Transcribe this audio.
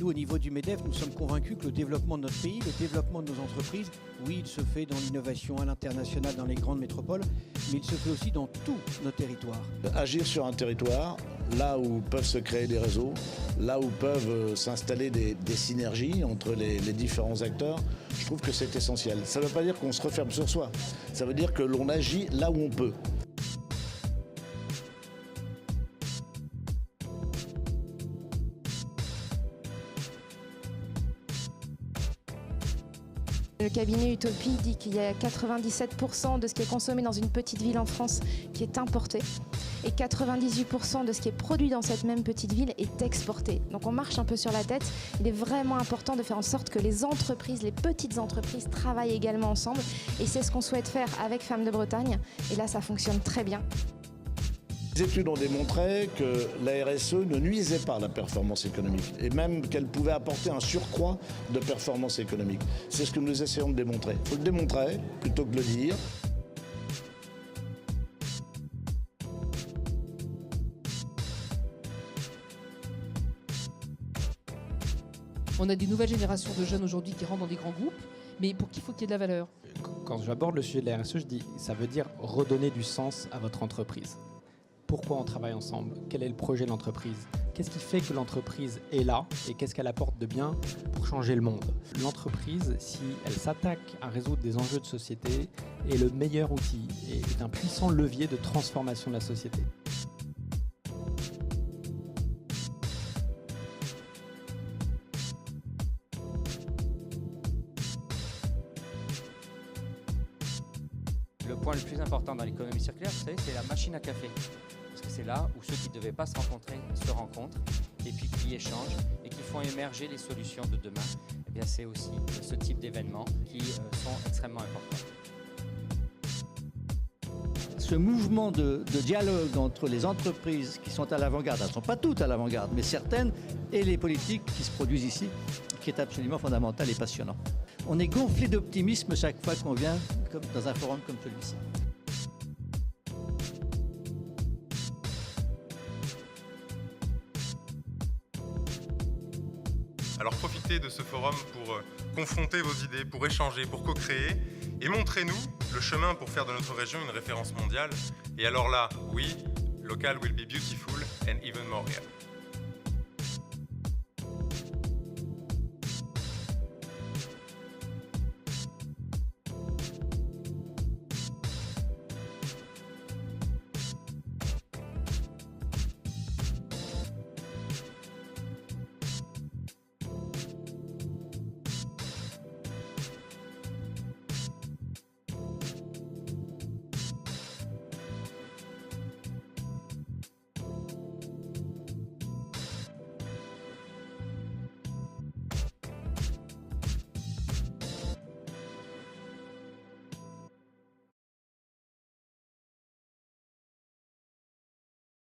Nous, au niveau du MEDEF, nous sommes convaincus que le développement de notre pays, le développement de nos entreprises, oui, il se fait dans l'innovation à l'international, dans les grandes métropoles, mais il se fait aussi dans tous nos territoires. Agir sur un territoire, là où peuvent se créer des réseaux, là où peuvent s'installer des synergies entre les différents acteurs, je trouve que c'est essentiel. Ça ne veut pas dire qu'on se referme sur soi, ça veut dire que l'on agit là où on peut. Le cabinet Utopie dit qu'il y a 97% de ce qui est consommé dans une petite ville en France qui est importé et 98% de ce qui est produit dans cette même petite ville est exporté. Donc on marche un peu sur la tête. Il est vraiment important de faire en sorte que les entreprises, les petites entreprises travaillent également ensemble et c'est ce qu'on souhaite faire avec Femmes de Bretagne et là ça fonctionne très bien. Les études ont démontré que la RSE ne nuisait pas à la performance économique et même qu'elle pouvait apporter un surcroît de performance économique. C'est ce que nous essayons de démontrer. Il faut le démontrer plutôt que de le dire. On a des nouvelles générations de jeunes aujourd'hui qui rentrent dans des grands groupes, mais pour qui faut qu'il y ait de la valeur. Quand j'aborde le sujet de la RSE, je dis ça veut dire redonner du sens à votre entreprise. Pourquoi on travaille ensemble? Quel est le projet de l'entreprise? Qu'est-ce qui fait que l'entreprise est là et qu'est-ce qu'elle apporte de bien pour changer le monde? L'entreprise, si elle s'attaque à résoudre des enjeux de société, est le meilleur outil et est un puissant levier de transformation de la société. Le point le plus important dans l'économie circulaire, vous savez, c'est la machine à café. Parce que c'est là où ceux qui ne devaient pas se rencontrer se rencontrent et puis qui échangent et qui font émerger les solutions de demain. Eh bien, c'est aussi ce type d'événements qui sont extrêmement importants. Ce mouvement de dialogue entre les entreprises qui sont à l'avant-garde, elles ne sont pas toutes à l'avant-garde, mais certaines, et les politiques qui se produisent ici, qui est absolument fondamental et passionnant. On est gonflé d'optimisme chaque fois qu'on vient dans un forum comme celui-ci. Alors profitez de ce forum pour confronter vos idées, pour échanger, pour co-créer et montrez-nous le chemin pour faire de notre région une référence mondiale. Et alors là, oui, local will be beautiful and even more here.